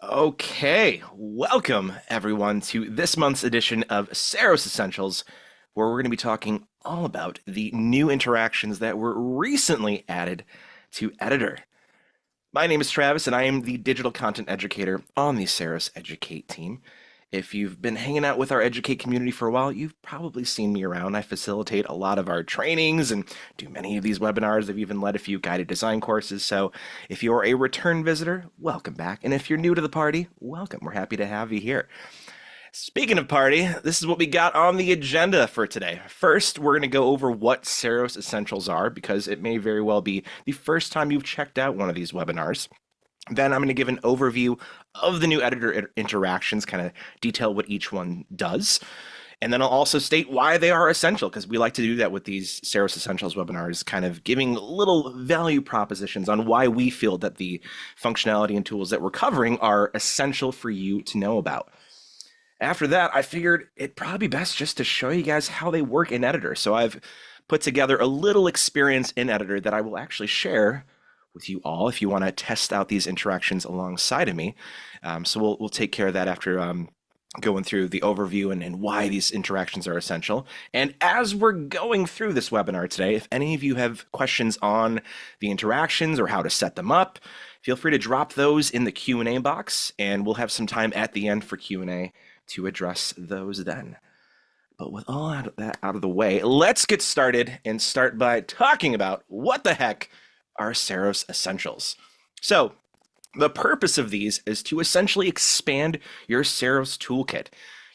Okay, welcome everyone to this month's edition of Ceros Essentials, where we're going to be talking all about the new interactions that were recently added to Editor. My name is Travis, and I am the digital content educator on the Ceros Educate team. If you've been hanging out with our Educate community for a while, you've probably seen me around. I facilitate a lot of our trainings and do many of these webinars. I've even led a few guided design courses. So if you're a return visitor, welcome back. And if you're new to the party, welcome. We're happy to have you here. Speaking of party, this is what we got on the agenda for today. First, we're going to go over what Ceros Essentials are, because it may very well be the first time you've checked out one of these webinars. Then I'm going to give an overview of the new editor interactions, kind of detail what each one does. And then I'll also state why they are essential, because we like to do that with these Ceros Essentials webinars, kind of giving little value propositions on why we feel that the functionality and tools that we're covering are essential for you to know about. After that, I figured it'd probably be best just to show you guys how they work in Editor. So I've put together a little experience in Editor that I will actually share with you all if you want to test out these interactions alongside of me. So we'll take care of that after going through the overview and why these interactions are essential. And as we're going through this webinar today, if any of you have questions on the interactions or how to set them up, feel free to drop those in the Q&A box, and we'll have some time at the end for Q&A to address those then. But with all that out of the way, let's get started and start by talking about what the heck are Ceros Essentials. So the purpose of these is to essentially expand your Ceros toolkit.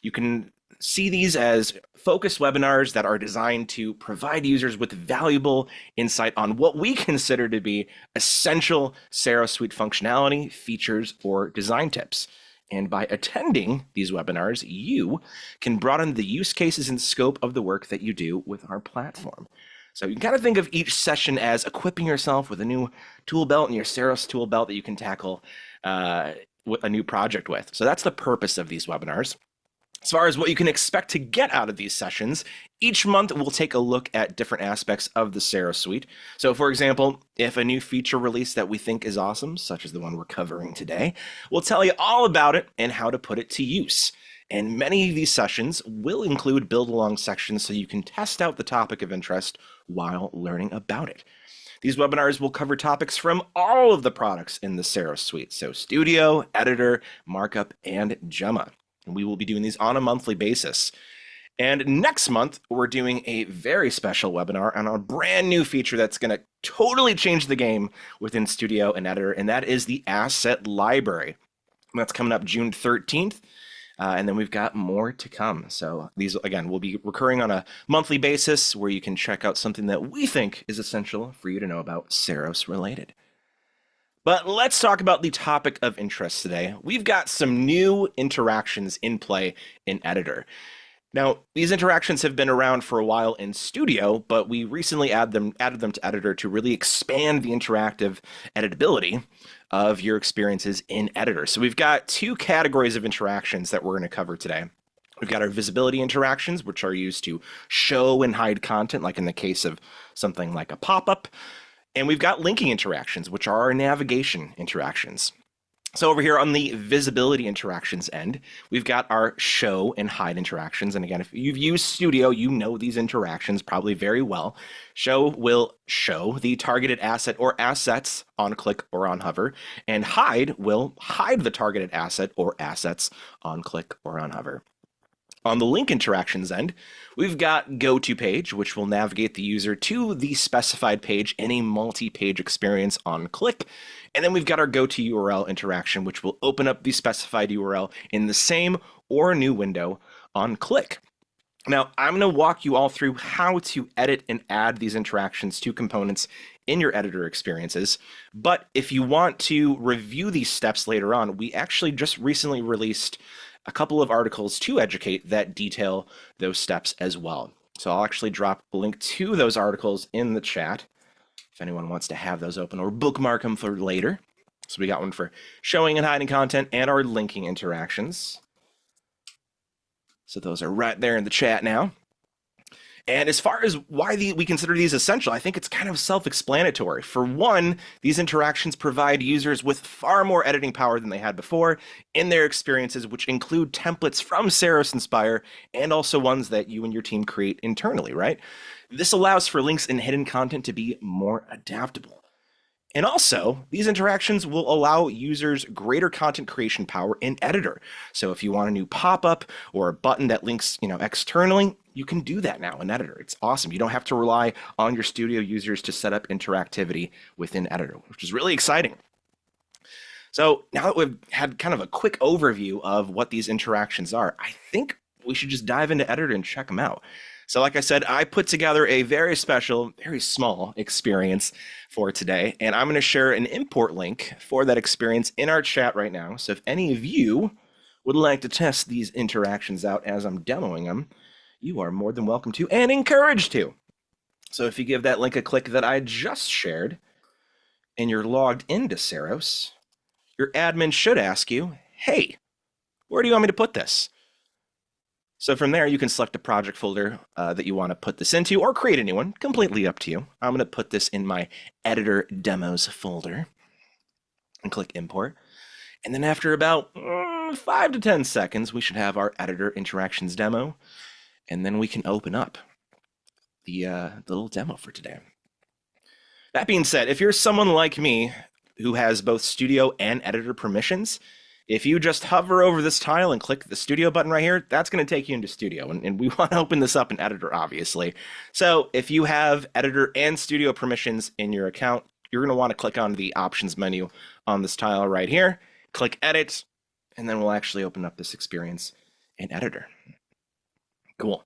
You can see these as focused webinars that are designed to provide users with valuable insight on what we consider to be essential Ceros Suite functionality, features, or design tips. And by attending these webinars, you can broaden the use cases and scope of the work that you do with our platform. So you can kind of think of each session as equipping yourself with a new tool belt in your Ceros tool belt that you can tackle a new project with. So that's the purpose of these webinars. As far as what you can expect to get out of these sessions, each month we'll take a look at different aspects of the Ceros suite. So for example, if a new feature release that we think is awesome, such as the one we're covering today, we'll tell you all about it and how to put it to use. And many of these sessions will include build-along sections so you can test out the topic of interest while learning about it. These webinars will cover topics from all of the products in the Ceros suite, so Studio, Editor, Markup, and Gemma. And we will be doing these on a monthly basis. And next month, we're doing a very special webinar on a brand new feature that's going to totally change the game within Studio and Editor, and that is the Asset Library. And that's coming up June 13th. And then we've got more to come. So these, again, will be recurring on a monthly basis where you can check out something that we think is essential for you to know about Ceros related. But let's talk about the topic of interest today. We've got some new interactions in play in Editor. Now, these interactions have been around for a while in Studio, but we recently added them to Editor to really expand the interactive editability of your experiences in Editor. So we've got two categories of interactions that we're going to cover today. We've got our visibility interactions, which are used to show and hide content, like in the case of something like a pop-up. And we've got linking interactions, which are our navigation interactions. So over here on the visibility interactions end, we've got our show and hide interactions. And again, if you've used Studio, you know these interactions probably very well. Show will show the targeted asset or assets on click or on hover, and hide will hide the targeted asset or assets on click or on hover. On the link interactions end, we've got go to page, which will navigate the user to the specified page in a multi-page experience on click. And then we've got our go to URL interaction, which will open up the specified URL in the same or a new window on click. Now, I'm going to walk you all through how to edit and add these interactions to components in your editor experiences. But if you want to review these steps later on, we actually just recently released a couple of articles to Educate that detail those steps as well. So I'll actually drop a link to those articles in the chat if anyone wants to have those open or bookmark them for later. So we got one for showing and hiding content and our linking interactions. So those are right there in the chat now. And as far as why we consider these essential, I think it's kind of self-explanatory. For one, these interactions provide users with far more editing power than they had before in their experiences, which include templates from Ceros Inspire and also ones that you and your team create internally, right? This allows for links and hidden content to be more adaptable. And also, these interactions will allow users greater content creation power in Editor. So if you want a new pop-up or a button that links, externally, you can do that now in Editor. It's awesome. You don't have to rely on your studio users to set up interactivity within Editor, which is really exciting. So now that we've had kind of a quick overview of what these interactions are, I think we should just dive into Editor and check them out. So like I said, I put together a very special, very small experience for today, and I'm going to share an import link for that experience in our chat right now. So if any of you would like to test these interactions out as I'm demoing them, you are more than welcome to and encouraged to. So if you give that link a click that I just shared, and you're logged into Ceros, your admin should ask you, hey, where do you want me to put this? So from there, you can select a project folder that you want to put this into or create a new one, completely up to you. I'm going to put this in my editor demos folder and click import. And then after about 5 to 10 seconds, we should have our editor interactions demo. And then we can open up the little demo for today. That being said, if you're someone like me who has both studio and editor permissions, if you just hover over this tile and click the studio button right here, that's going to take you into studio. And we want to open this up in editor, obviously. So if you have editor and studio permissions in your account, you're going to want to click on the options menu on this tile right here, click edit, and then we'll actually open up this experience in editor. Cool.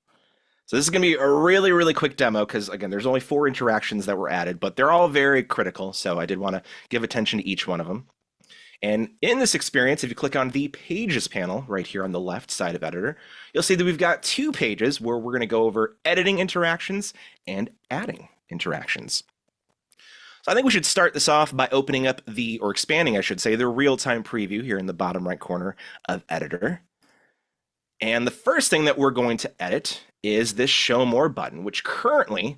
So this is going to be a really, really quick demo because, again, there's only 4 interactions that were added, but they're all very critical. So I did want to give attention to each one of them. And in this experience, if you click on the Pages panel right here on the left side of Editor, you'll see that we've got 2 pages where we're going to go over editing interactions and adding interactions. So I think we should start this off by opening up or expanding, I should say, the real-time preview here in the bottom right corner of Editor. And the first thing that we're going to edit is this Show More button, which currently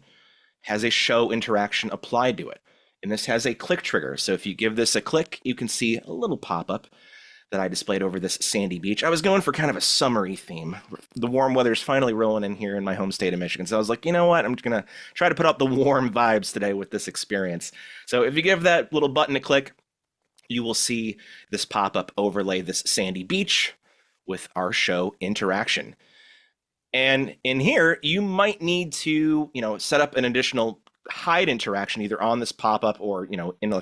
has a show interaction applied to it. And this has a click trigger. So if you give this a click, you can see a little pop-up that I displayed over this sandy beach. I was going for kind of a summery theme. The warm weather's finally rolling in here in my home state of Michigan. So I was like, you know what? I'm just going to try to put out the warm vibes today with this experience. So if you give that little button a click, you will see this pop-up overlay this sandy beach with our show interaction. And in here, you might need to, set up an additional hide interaction either on this pop-up or, in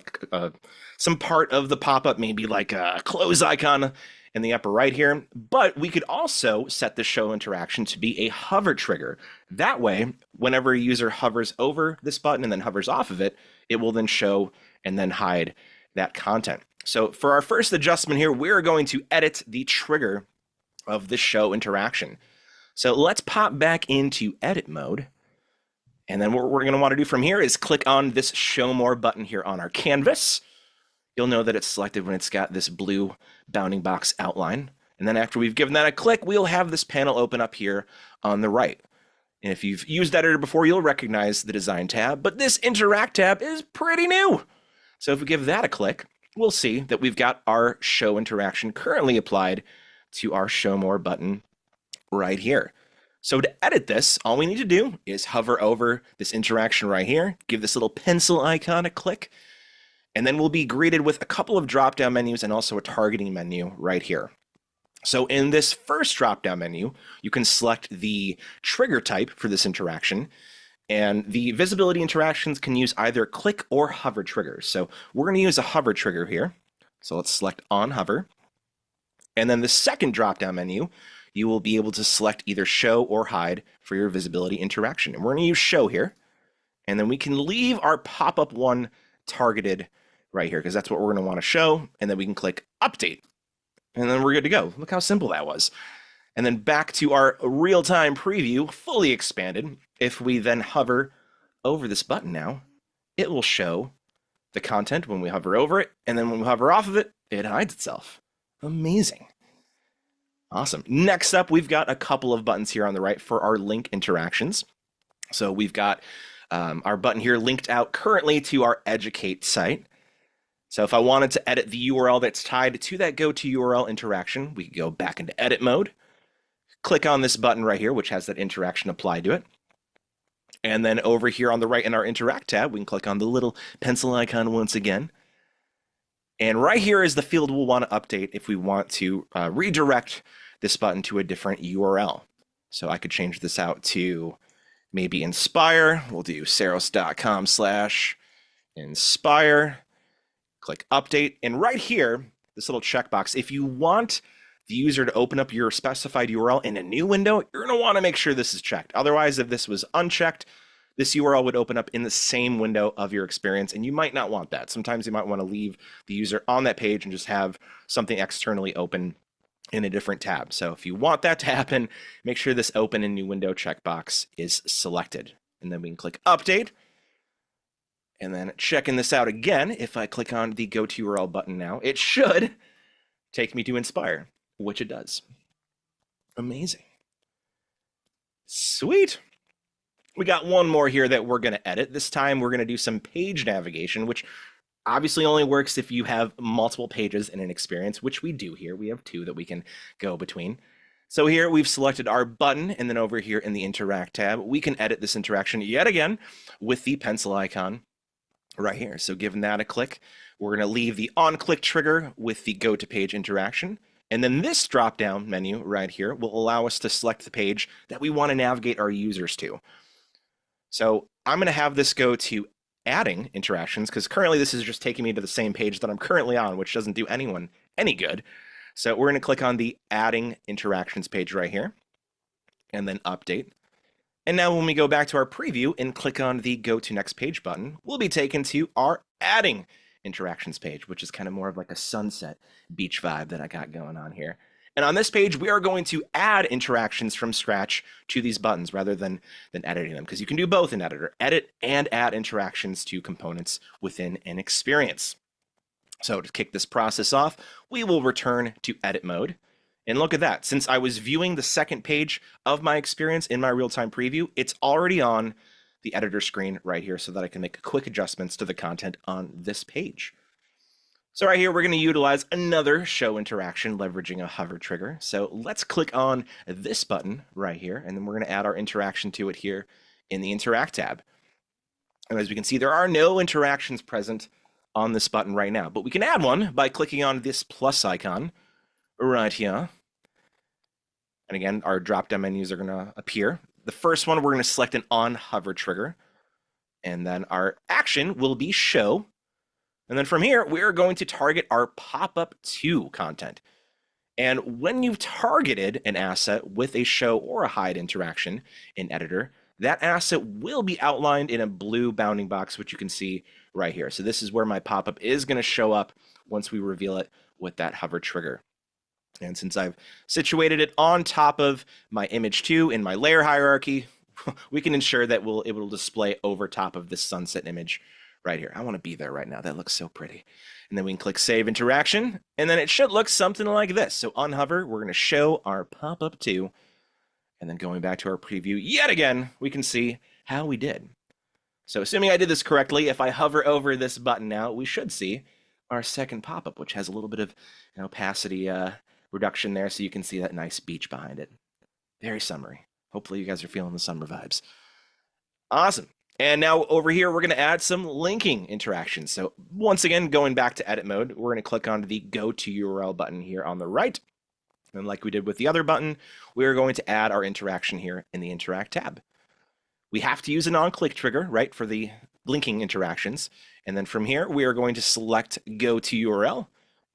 some part of the pop-up, maybe like a close icon in the upper right here. But we could also set the show interaction to be a hover trigger. That way, whenever a user hovers over this button and then hovers off of it, it will then show and then hide that content. So for our first adjustment here, we're going to edit the trigger of the show interaction. So let's pop back into edit mode. And then what we're going to want to do from here is click on this Show More button here on our canvas. You'll know that it's selected when it's got this blue bounding box outline. And then after we've given that a click, we'll have this panel open up here on the right. And if you've used Editor before, you'll recognize the Design tab, but this Interact tab is pretty new. So if we give that a click, we'll see that we've got our show interaction currently applied to our Show More button right here. So to edit this, all we need to do is hover over this interaction right here, give this little pencil icon a click, and then we'll be greeted with a couple of drop-down menus and also a targeting menu right here. So in this first drop-down menu, you can select the trigger type for this interaction, and the visibility interactions can use either click or hover triggers. So we're going to use a hover trigger here. So let's select on hover. And then the second drop-down menu, you will be able to select either show or hide for your visibility interaction. And we're going to use show here. And then we can leave our pop-up one targeted right here because that's what we're going to want to show. And then we can click update. And then we're good to go. Look how simple that was. And then back to our real-time preview, fully expanded. If we then hover over this button now, it will show the content when we hover over it. And then when we hover off of it, it hides itself. Amazing. Awesome. Next up, we've got a couple of buttons here on the right for our link interactions. So we've got our button here linked out currently to our Educate site. So if I wanted to edit the URL that's tied to that go to URL interaction, we could go back into edit mode, click on this button right here, which has that interaction applied to it. And then over here on the right in our interact tab, we can click on the little pencil icon once again. And right here is the field we'll want to update if we want to redirect this button to a different URL. So I could change this out to maybe Inspire. We'll do ceros.com/inspire. Click update. And right here, this little checkbox, if you want the user to open up your specified URL in a new window, you're going to want to make sure this is checked. Otherwise, if this was unchecked, this URL would open up in the same window of your experience, and you might not want that. Sometimes you might want to leave the user on that page and just have something externally open in a different tab. So if you want that to happen, make sure this open in new window checkbox is selected. And then we can click update. And then checking this out again, if I click on the go to URL button now, it should take me to Inspire, which it does. Amazing. Sweet. We got one more here that we're going to edit. This time we're going to do some page navigation, which obviously only works if you have multiple pages in an experience, which we do here. We have 2 that we can go between. So here we've selected our button, and then over here in the Interact tab, we can edit this interaction yet again with the pencil icon right here. So giving that a click, we're going to leave the on-click trigger with the go to page interaction. And then this drop-down menu right here will allow us to select the page that we want to navigate our users to. So I'm going to have this go to adding interactions, because currently this is just taking me to the same page that I'm currently on, which doesn't do anyone any good. So we're going to click on the adding interactions page right here, and then update. And now when we go back to our preview and click on the go to next page button, we'll be taken to our adding interactions page, which is kind of more of like a sunset beach vibe that I got going on here. And on this page, we are going to add interactions from scratch to these buttons rather than editing them, because you can do both in Editor, edit and add interactions to components within an experience. So to kick this process off, we will return to edit mode. And look at that. Since I was viewing the second page of my experience in my real-time preview, it's already on the editor screen right here so that I can make quick adjustments to the content on this page. So right here, we're going to utilize another show interaction leveraging a hover trigger. So let's click on this button right here, and then we're going to add our interaction to it here in the Interact tab. And as we can see, there are no interactions present on this button right now, but we can add one by clicking on this plus icon right here. And again, our drop-down menus are going to appear. The first one, we're going to select an on hover trigger, and then our action will be show. And then from here, we're going to target our pop-up to content. And when you've targeted an asset with a show or a hide interaction in Editor, that asset will be outlined in a blue bounding box, which you can see right here. So this is where my pop-up is going to show up once we reveal it with that hover trigger. And since I've situated it on top of my image 2 in my layer hierarchy, we can ensure that it will display over top of this sunset image right here. I want to be there right now. That looks so pretty. And then we can click Save Interaction, and then it should look something like this. So unhover, we're going to show our pop-up to, and then going back to our preview yet again, we can see how we did. So assuming I did this correctly, if I hover over this button now, we should see our second pop-up, which has a little bit of opacity reduction there, so you can see that nice beach behind it. Very summery. Hopefully you guys are feeling the summer vibes. Awesome. And now over here, we're going to add some linking interactions. So once again, going back to edit mode, we're going to click on the go to URL button here on the right. And like we did with the other button, we are going to add our interaction here in the Interact tab. We have to use a on-click trigger, right, for the linking interactions. And then from here, we are going to select go to URL,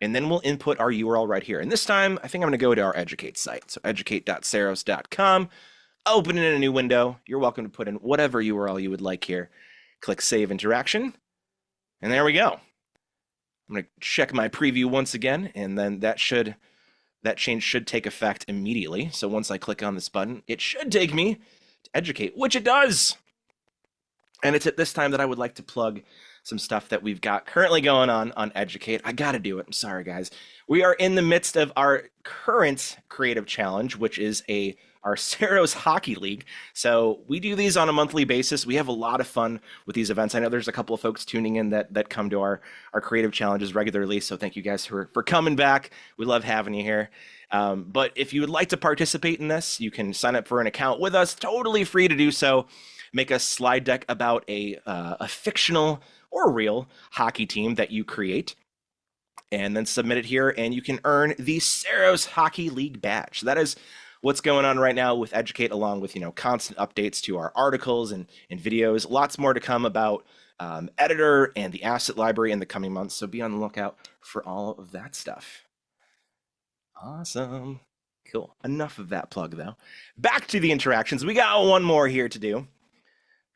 and then we'll input our URL right here. And this time, I think I'm going to go to our Educate site. So educate.ceros.com. Open it in a new window. You're welcome to put in whatever URL you would like here. Click Save Interaction, and there we go. I'm going to check my preview once again, and then that change should take effect immediately. So once I click on this button, it should take me to Educate, which it does. And it's at this time that I would like to plug some stuff that we've got currently going on Educate. I got to do it. I'm sorry, guys. We are in the midst of our current creative challenge, which is a our Ceros Hockey League. So we do these on a monthly basis. We have a lot of fun with these events. I know there's a couple of folks tuning in that come to our creative challenges regularly. So thank you guys for coming back. We love having you here. But if you would like to participate in this, you can sign up for an account with us. Totally free to do so. Make a slide deck about a fictional or real hockey team that you create, and then submit it here, and you can earn the Ceros Hockey League badge. So that is what's going on right now with Educate, along with constant updates to our articles and videos. Lots more to come about Editor and the asset library in the coming months. So be on the lookout for all of that stuff. Awesome. Cool. Enough of that plug, though. Back to the interactions. We got one more here to do.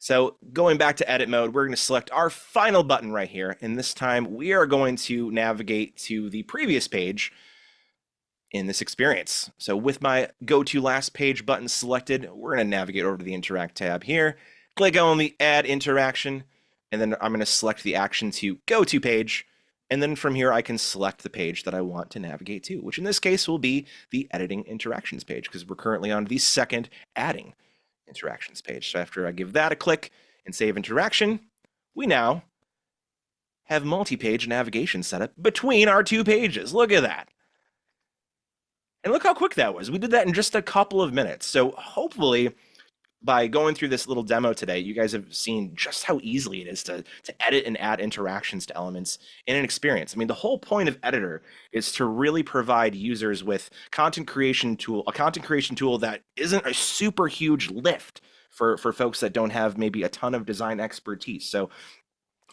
So going back to edit mode, we're going to select our final button right here. And this time we are going to navigate to the previous page in this experience. So with my go to last page button selected, we're going to navigate over to the interact tab here, click on the add interaction, and then I'm going to select the action to go to page. And then from here, I can select the page that I want to navigate to, which in this case will be the editing interactions page, because we're currently on the second adding interactions page. So after I give that a click and save interaction, we now have multi-page navigation set up between our two pages. Look at that. And look how quick that was. We did that in just a couple of minutes. So hopefully by going through this little demo today, you guys have seen just how easily it is to edit and add interactions to elements in an experience. I mean, the whole point of Editor is to really provide users with a content creation tool that isn't a super huge lift for folks that don't have maybe a ton of design expertise. So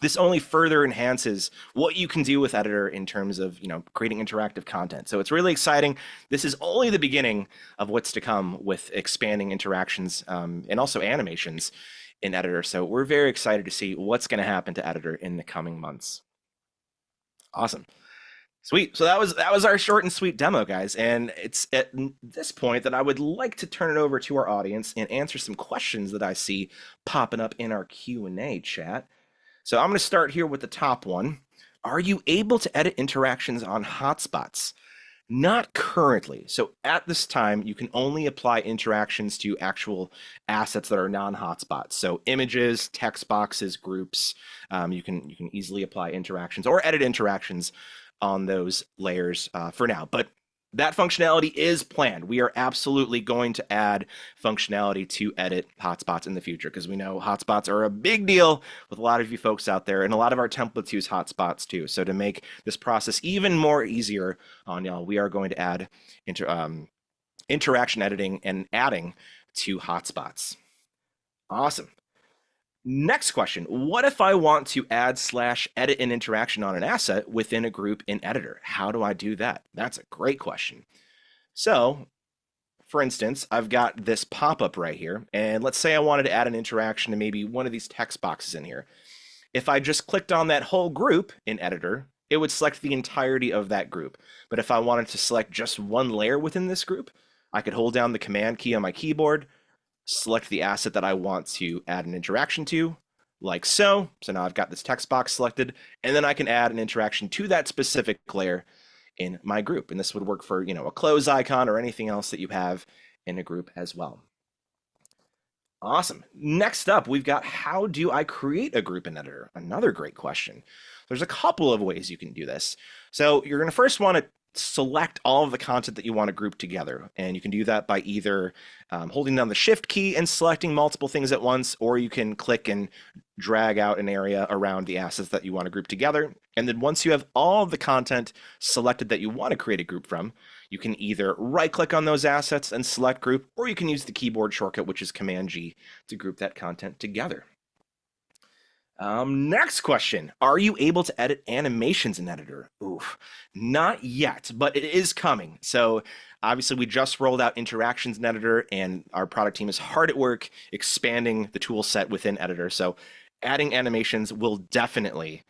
this only further enhances what you can do with Editor in terms of creating interactive content. So it's really exciting. This is only the beginning of what's to come with expanding interactions and also animations in Editor. So we're very excited to see what's going to happen to Editor in the coming months. Awesome. Sweet. So that was our short and sweet demo, guys. And it's at this point that I would like to turn it over to our audience and answer some questions that I see popping up in our Q&A chat. So I'm going to start here with the top one. Are you able to edit interactions on hotspots? Not currently. So at this time, you can only apply interactions to actual assets that are non-hotspots. So images, text boxes, groups. You can easily apply interactions or edit interactions on those layers for now. But that functionality is planned. We are absolutely going to add functionality to edit hotspots in the future, because we know hotspots are a big deal with a lot of you folks out there, and a lot of our templates use hotspots too. So to make this process even more easier on y'all, we are going to add interaction editing and adding to hotspots. Awesome. Next question. What if I want to add/edit an interaction on an asset within a group in Editor? How do I do that? That's a great question. So, for instance, I've got this pop-up right here, and let's say I wanted to add an interaction to maybe one of these text boxes in here. If I just clicked on that whole group in Editor, it would select the entirety of that group. But if I wanted to select just one layer within this group, I could hold down the Command key on my keyboard, select the asset that I want to add an interaction to, like so. So now I've got this text box selected, and then I can add an interaction to that specific layer in my group. And this would work for, a close icon or anything else that you have in a group as well. Awesome. Next up, we've got how do I create a group in Editor? Another great question. There's a couple of ways you can do this. So you're going to first want to select all of the content that you want to group together. And you can do that by either holding down the Shift key and selecting multiple things at once, or you can click and drag out an area around the assets that you want to group together. And then once you have all of the content selected that you want to create a group from, you can either right-click on those assets and select group, or you can use the keyboard shortcut, which is Command-G, to group that content together. Next question. Are you able to edit animations in Editor? Oof, not yet, but it is coming. So obviously we just rolled out interactions in Editor, and our product team is hard at work expanding the tool set within Editor. So adding animations will definitely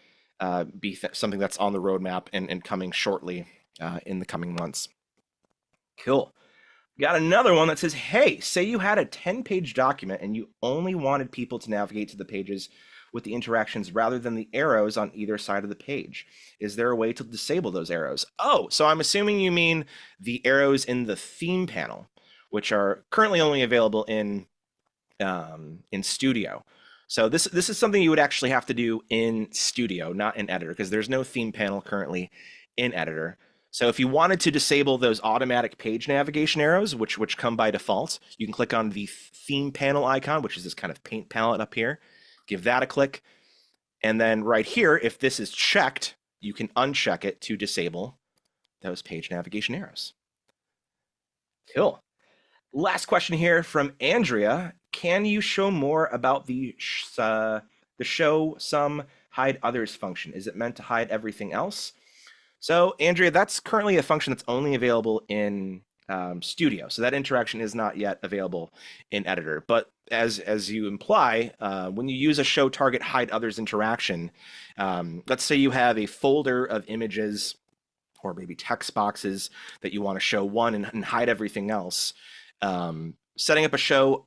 be something that's on the roadmap and coming shortly in the coming months. Cool. Got another one that says, hey, say you had a 10-page document and you only wanted people to navigate to the pages with the interactions rather than the arrows on either side of the page. Is there a way to disable those arrows? Oh, so I'm assuming you mean the arrows in the theme panel, which are currently only available in Studio. So this is something you would actually have to do in Studio, not in Editor, because there's no theme panel currently in Editor. So if you wanted to disable those automatic page navigation arrows, which come by default, you can click on the theme panel icon, which is this kind of paint palette up here. Give that a click. And then right here, if this is checked, you can uncheck it to disable those page navigation arrows. Cool. Last question here from Andrea. Can you show more about the show some hide others function? Is it meant to hide everything else? So Andrea, that's currently a function that's only available in Studio. So that interaction is not yet available in Editor. But as you imply, when you use a show target hide others interaction, let's say you have a folder of images or maybe text boxes that you want to show one and hide everything else. Setting up a show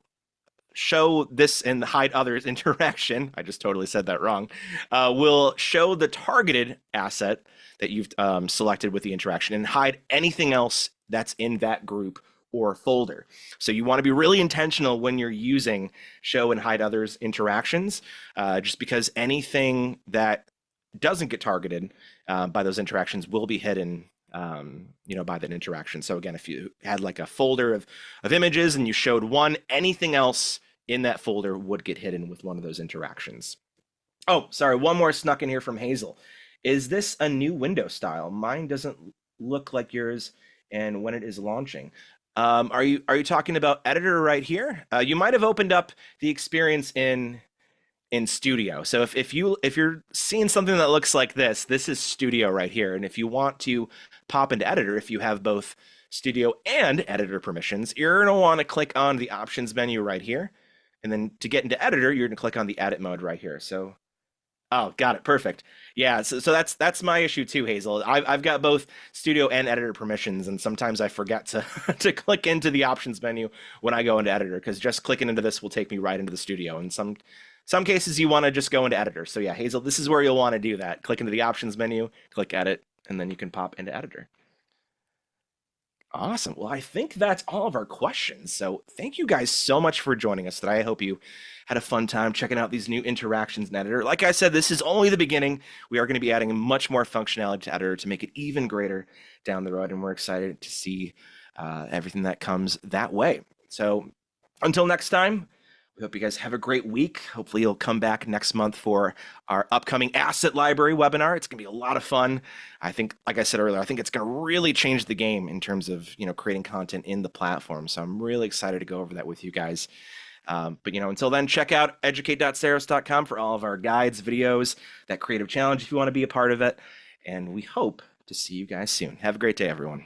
this and hide others interaction, I just totally said that wrong, will show the targeted asset that you've selected with the interaction and hide anything else that's in that group or folder. So you want to be really intentional when you're using show and hide others interactions, just because anything that doesn't get targeted by those interactions will be hidden by that interaction. So again, if you had like a folder of images and you showed one, anything else in that folder would get hidden with one of those interactions. Oh, sorry, one more snuck in here from Hazel. Is this a new window style? Mine doesn't look like yours, and when it is launching. Are you talking about Editor right here? You might have opened up the experience in Studio. So if you're seeing something that looks like this is Studio right here. And if you want to pop into Editor, if you have both Studio and Editor permissions, you're going to want to click on the options menu right here. And then to get into Editor, you're going to click on the edit mode right here. So, oh, got it. Perfect. Yeah. So that's my issue too, Hazel. I've got both Studio and Editor permissions, and sometimes I forget to to click into the options menu when I go into Editor, because just clicking into this will take me right into the Studio. And some cases you want to just go into Editor. So yeah, Hazel, this is where you'll want to do that. Click into the options menu, click Edit, and then you can pop into Editor. Awesome. Well, I think that's all of our questions. So thank you guys so much for joining us today. I hope you had a fun time checking out these new interactions in Editor. Like I said, this is only the beginning. We are going to be adding much more functionality to Editor to make it even greater down the road, and we're excited to see everything that comes that way. So until next time, we hope you guys have a great week. Hopefully you'll come back next month for our upcoming Asset Library webinar. It's going to be a lot of fun. I think, like I said earlier, I think it's going to really change the game in terms of, creating content in the platform. So I'm really excited to go over that with you guys. But until then, check out educate.ceros.com for all of our guides, videos, that creative challenge if you want to be a part of it. And we hope to see you guys soon. Have a great day, everyone.